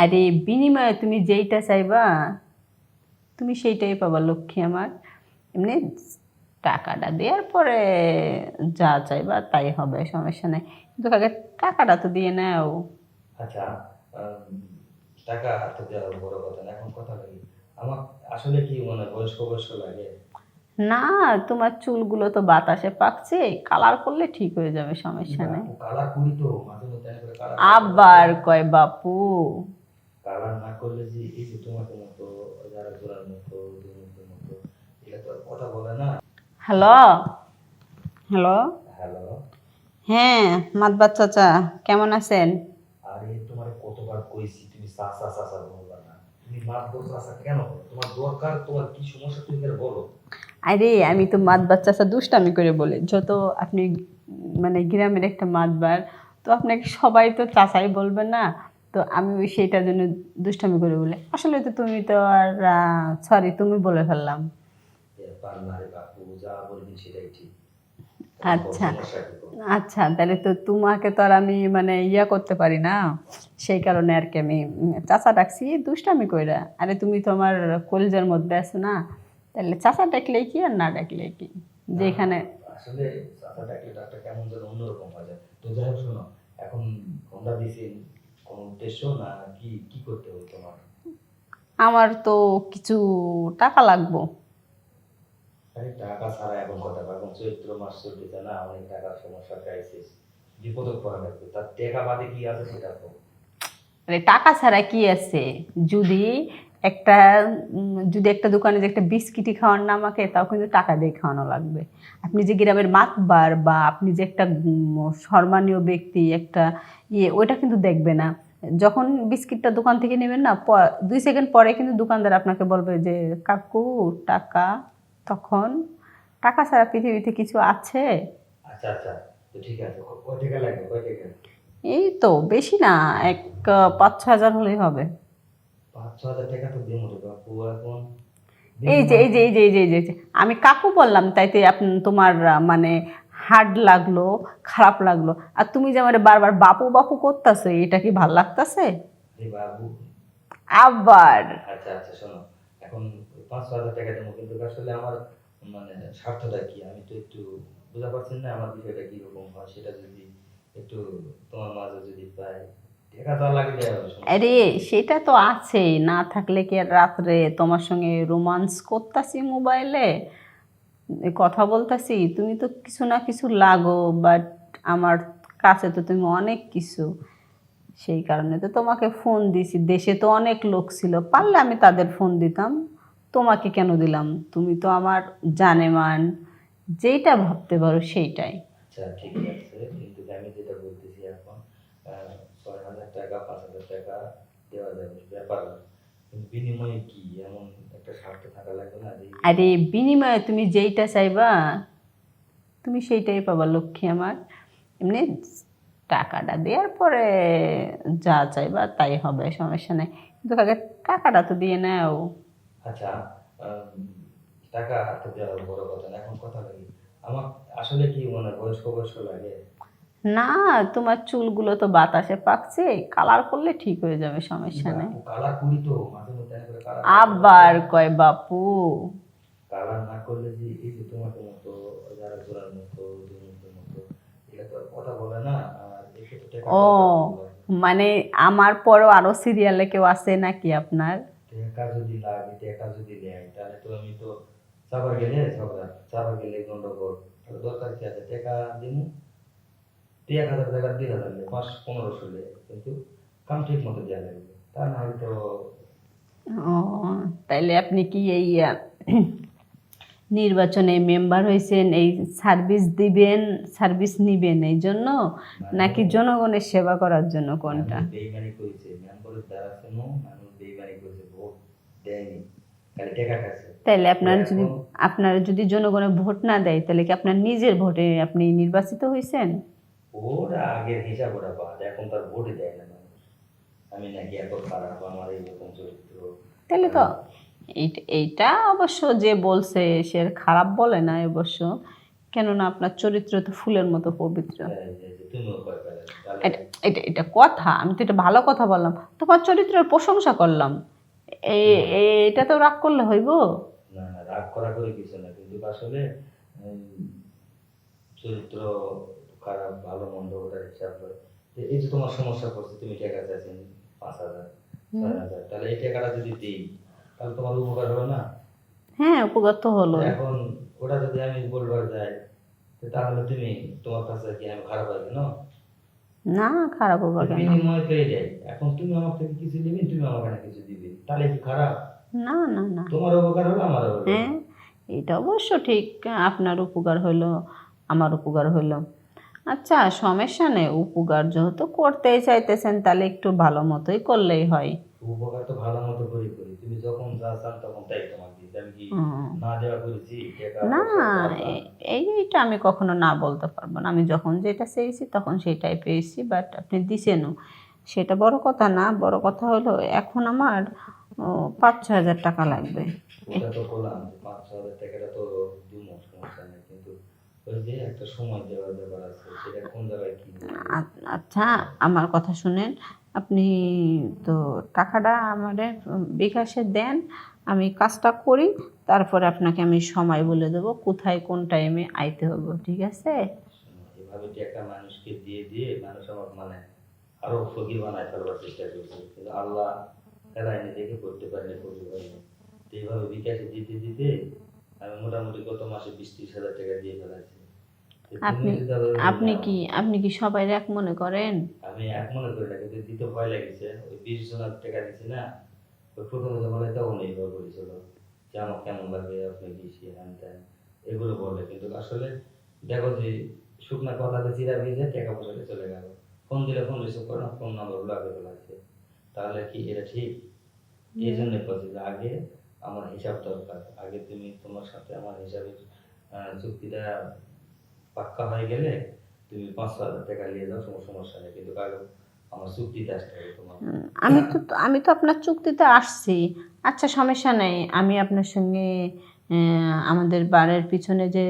আরে বিনিময়ে তুমি যেইটা চাইবা তুমি সেইটাই পাবা লক্ষ্মী আমার। এমনি টাকাটা দেওয়ার পরে যা চাইবা তাই হবে, সমস্যা নাই, কিন্তু আগে টাকাটা তো দিয়ে নাও। আচ্ছা, টাকা তো দেওয়া বড় কথা না, এখন কথা লাগে আমার আসলে কি মানে বয়স্ক বয়স্ক লাগে। না, তোমার চুলগুলো তো বাতাসে পাকছে, কালার করলে ঠিক হয়ে যাবে, সমস্যা নেই। বাপু কালার করি তো মাঝে মধ্যে এনে করে কালার না করলে তো আবার কয় বাপু। কালার না করলে যে এই যে তোমাকে মতো যারা জোড়ার মতো দুর্নীতির মতো এটা তো আর কথা বলে না। Hello, hello. হ্যালো। হ্যাঁ, মাতবার চাচা, কেমন আছেন? আরে তোমার কতবার কইছি তুমি চাচা চাচা বলবা না, তুমি মাতবর চাচা কেন বলো? তোমার দরকার, তোমার কি সমস্যা তুমি এর বলো। আরে আমি তো মাতবার চাচা দুষ্টামি করে বলে, যত আপনি মানে গ্রামের একটা মাতবার, তো আপনাকে সবাই তো চাচাই বলবে না। তো আমি ওই সেইটার জন্য দুষ্টামি করে বলে, আসলে তো তুমি তো আর সরি তুমি বলে ফেললাম। ব্যাপার না রে বাপু, যা বলবি সেটাই ঠিক। এখন বল আচ্ছা, সমস্যা কি বল। আচ্ছা, তাহলে তো তোমাকে তো আর আমি মানে ইয়া করতে পারি না, সেই কারণে আর কি আমি চাচা ডাকছি দুষ্টামি কইরা। আরে তুমি তো আমার কলিজার মধ্যে আছো না, তাহলে চাচা ডাকলেই কি আর না ডাকলেই কি, না যেখানে। আসলে চাচা ডাকলে ডাকটা কেমন যেন অন্যরকম হয়ে যায়। তো যাই হোক শোনো, এখন ফোনটা দিছি কোনো উদ্দেশ্য না, কি কি করতে হবে তোমার? আমার তো কিছু টাকা লাগবো। আরে টাকা ছাড়া এখন কথা কয়, এখন চৈত্র মাস চলতেছে না, অনেক টাকার সমস্যা ক্রাইসিস, বিপদে পড়া লাগবে, তার টাকা বাদে কি আছে সেটা তো। মানে টাকা ছাড়া কি আছে? যদি একটা যদি একটা দোকানে যে একটা বিস্কিটই খাওয়ার না আমাকে, তাও কিন্তু টাকা দিয়ে খাওয়ানো লাগবে। আপনি যে গ্রামের মাতবার বা আপনি যে একটা সম্মানীয় ব্যক্তি একটা ইয়ে, ওইটা কিন্তু দেখবে না। যখন বিস্কিটটা দোকান থেকে নেবেন না, 2 সেকেন্ড পরে কিন্তু দোকানদার আপনাকে বলবে যে কাকু টাকা। তখন টাকা ছাড়া পৃথিবীতে কিছু আছে? আচ্ছা আচ্ছা, তো ঠিক আছে, কয় টাকা লাগবে, কয় টাকা? এই তো বেশি না, এক 5-6 হাজার হলেই হবে। 5-6 হাজার টাকা তো দিয়ে মতো বাপু এখন এই যে বিনিময় এই যে এই যে এই যে এই যে এই যে, আমি কাকু বললাম তাইতে তোমার মানে হার্ড লাগলো, খারাপ লাগলো। আর তুমি যে আমার বারবার বাপু বাপু করতেছো, এটা কি ভাল লাগতেছে? আরে বাবু। আবার আচ্ছা আচ্ছা শোনো, এখন 5-6 হাজার টাকা দেবো, কিন্তু আসলে আমার মানে স্বার্থটা কি আমি তো একটু বুঝা পারছেন না, আমার বিষয়টা কিরকম হয় সেটা যদি একটু তোমার মাঝে যদি পাই, টাকা তো লাগে দেওয়া হবে, সমস্যা আরে নেই। সেটা তো আছেই, না থাকলে কি আর রাত্রে তোমার সঙ্গে রোমান্স করতাছি মোবাইলে, কথা বলতাছি, তুমি তো কিছু না কিছু লাগো, বাট আমার কাছে তো তুমি অনেক কিছু। সেই কারণে তো তোমাকে ফোন দিছি, দেশে তো অনেক লোক ছিল, পারলে আমি তাদের ফোন দিতাম, তোমাকে কেন দিলাম? তুমি তো আমার জানেমান, যেইটা ভাবতে পারো সেইটাই। আচ্ছা ঠিক আছে, কিন্তু আমি যেটা বলতেছি এখন, 6 হাজার টাকা 5 হাজার টাকা দেওয়া যাবে ব্যাপার না। কিন্তু বিনিময়ে কি এমন একটা স্বার্থ থাকা লাগবে না যে আরে বিনিময়ে তুমি যেইটা চাইবা তুমি সেইটাই পাবা লক্ষ্মী আমার। এমনি টাকাটা দেওয়ার পরে যা চাইবা তাই হবে, সমস্যা নেই, কিন্তু আগে টাকাটা তো দিয়ে নাও। আচ্ছা, টাকা তো দেওয়া বড় কথা না, এখন কথা লাগে আমার আসলে কি মানে বয়স্ক বয়স্ক লাগে। না, তোমার চুলগুলো তো বাতাসে পাকছে, কালার করলে ঠিক হয়ে যাবে, সমস্যা নেই। বাপু কালার করি তো মাঝে মধ্যে এনে করে কালার না করলে তো আবার কয় বাপু। কালার না করলে যে এই যে তোমাকে মতো যারা জোড়ার মতো দুর্নীতির মতো এটা তো আর কথা বলে না। আর একে তো ও, টাকাটাও তো দেওয়া লাগবে। মানে আমার পরেও আরো সিরিয়ালে কেউ আছে নাকি আপনার? টাকা যদি লাগে, টাকা যদি নেয় তাহলে তো আমি তো চাপা গেলে ঝগড়া, চাপা গেলে গন্ডগোল, তাহলে দরকার কি আছে টাকা দিমু, 1,000 টাকা 2,000 লে 500-1500 লে, কিন্তু কাম ঠিক মতো দেওয়া লাগবে, তা না হলে তো। ও, তাইলে আপনি কি এই নির্বাচনে মেম্বার হয়েছেন এই সার্ভিস দিবেন, সার্ভিস নিবেন এই জন্য, নাকি মানুষ জনগণের সেবা করার জন্য, কোনটা? মানুষ বেইমানি করেছে, মেম্বারের দ্বারা শুনো মানুষ বেইমানি করেছে, ভোট দেয়নি, খালি টাকা খাচ্ছে। তাইলে তো এখন আপনার যদি জনগণের ভোট না দেয়, তাহলে কি আপনার নিজের ভোটে আপনি নির্বাচিত হয়েছেন? ওরা আগের হিসাব ওরা বাদ, এখন তার ভোটই দেয় না মানুষ। আমি নাকি এত খারাপ, আমার এইরকম চরিত্র। তাহলে তো আহ, এইটা অবশ্য যে বলছে সে আর খারাপ বলে না অবশ্য, কেননা আপনার চরিত্র তো ফুলের মতো পবিত্র। তুমিও কয় পেলে তাহলে এটা এটা এটা কথা, আমি তো এটা ভালো কথা বললাম, তোমার চরিত্রের প্রশংসা করলাম, এটা তো রাগ করলে হইব? না না, রাগ করা করে কিছু না, কিন্তু আসলে চরিত্র খারাপ ভালো মন্দ ওটার হিসাব করে। এই যে তোমার সমস্যা করছে, তুমি টাকা চাইছেন 5,000 6,000, তাহলে এই টাকাটা যদি দিই তাহলে তোমার উপকার হলো না? হ্যাঁ, উপকার তো হলো। এখন ওটা যদি আমি বলবার যাই তাহলে তুমি তোমার কাছে কি আমি খারাপ হয় কেন? না, খারাপ হবা কেন? বিনিময় তো এটাই, এখন তুমি আমার থেকে কিছু দিবে, তুমি আমাকে না কিছু দিবে, তাহলে কি খারাপ? না না না, তোমার উপকার হলো আমার উপকার। হ্যাঁ, এটা অবশ্য ঠিক, আপনার উপকার হলো আমার উপকার হলো। আচ্ছা, সমস্যা নেই, উপকার যেহেতু করতেই চাইতেছেন তাহলে একটু ভালো মতোই করলেই হয়। উপকার তো ভালো মতো করি করি, তুমি যখন যা চান তখন তাই তোমাকে দিই, আমি কি না দেওয়া করেছি টাকা না, পয়সা? এইটা আমি কখনো না বলতে পারবো না, আমি যখন যেটা চেয়েছি তখন সেটাই পেয়েছি, বাট আপনি দিছেনও, সেটা বড় কথা না। বড় কথা হলো এখন আমার 5-6 হাজার টাকা লাগবে। ওটা তো বললাম যে 5,000 টাকাটা তো দিব, সমস্যা নেই, কিন্তু ওই যে একটা সময় দেওয়ার ব্যাপার আছে, সেটা কোন জায়গায় কি দেব? আচ্ছা, আমার কথা শুনেন, আপনি তো টাকাটা আমাদের বিকাশে দেন, আমি কাজটা করি, তারপরে আপনাকে আমি সময় বলে দেবো কোথায় কোন টাইমে আইতে হবে, ঠিক আছে? এভাবে টাকা মানুষকে দিয়ে দিয়ে মানুষ আমার মানে আরো ফকির বানায় ফেলবার চেষ্টা করছে, কিন্তু আল্লাহ এলাই নিজেকে করতে পারেনি, করতে পারেনি। তো এইভাবে বিকাশে দিতে দিতে আমি মোটামুটি গত মাসে 20-30 হাজার টাকা দিয়ে ফেলাইছি। তো তুমি আপনি যদি আবার আপনি কি সবাই এক মনে করেন? আমি এক মনে করি না, কিন্তু দিতে ভয় লাগছে। ওই 20 জনের টাকা দিচ্ছি না, ওই প্রথমে যখন তখন এইভাবে বলেছিল যে আমার কেমন লাগে, আপনি দিছি হ্যান ত্যান এগুলো বলে, কিন্তু আসলে দেখো যে শুকনা কথাতে চিরা ভিজে টাকা পয়সাটা চলে গেল। ফোন দিলে ফোন রিসিভ করে না, ফোন নাম্বার ব্লকে ফেলাচ্ছে, তাহলে কি এটা ঠিক? এই জন্য বলছি যে আগে আমার হিসাব দরকার, আগে তুমি তোমার সাথে আমার হিসাবের চুক্তিটা পাক্কা হয়ে গেলে তুমি 5,000 টাকা নিয়ে যাও, সমস্যা নেই, কিন্তু কারো আমার চুক্তিতে আসতে হবে তোমার। আমি তো আপনার চুক্তিতে আসছি। আচ্ছা, সমস্যা নেই, আমি আপনার সঙ্গে আমাদের বাড়ির পিছনে যে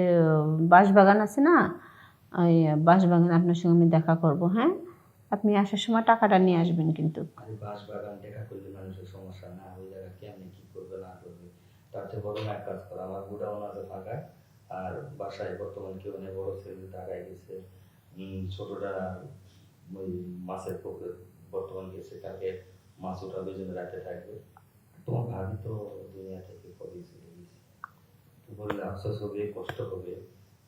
বাঁশবাগান আছে না, ওই বাঁশবাগানে আপনার সঙ্গে আমি দেখা করব, হ্যাঁ? আপনি আসার সময় টাকাটা নিয়ে আসবেন কিন্তু। আরে বাঁশ বাগান দেখা করলে মানুষের সমস্যা না, ওই জায়গা কেমনি কি করবে না করবে, তার চেয়ে বরং এক কাজ করো, আমার গোডাউন আছে ফাঁকা, আর বাসায় বর্তমান কেউ নেই, বড় ছেলে ঢাকায় গেছে, ছোটটা ওই মাছের পুকুরে বর্তমান গেছে, তাকে মাছ উঠাবে, এই জন্য রাতে থাকবে। তোমার ভাবি তো দুনিয়া থেকে কবে চলে গেছে, তো বললে আফসোস হবে, কষ্ট হবে।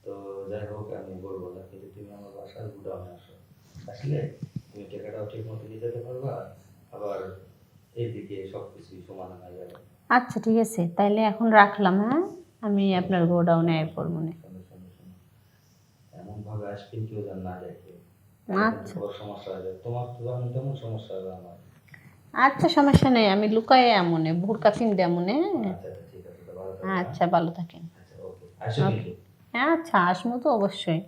তো যাই হোক, আমি বলবো না, কিন্তু তুমি আমার বাসার গোডাউনে আসো, আসলে তুমি টাকাটাও ঠিক মতো দিয়ে যেতে পারবা, আবার এইদিকে সব কিছুই সমাধান হয়ে যাবে। আচ্ছা, ঠিক আছে, তাইলে এখন রাখলাম, হ্যাঁ? আমি আপনার গোডাউনে আয় পড়ব না। শোনো শোনো শোনো, এমন ভাবে আসবেন কেউ যেন না দেখে, আচ্ছা বড় সমস্যা হবে, তোমার তো যেমন তেমন সমস্যা হবে আমার। আচ্ছা, সমস্যা নেই, আমি লুকায় এমনে ভুরকা চিনতে এমনে। আচ্ছা আচ্ছা, ঠিক আছে, তো ভালো থাকো, হ্যাঁ? আচ্ছা, ভালো থাকেন। আচ্ছা, ওকে, আসো কিন্তু। হ্যাঁ, আচ্ছা, আসমো তো অবশ্যই।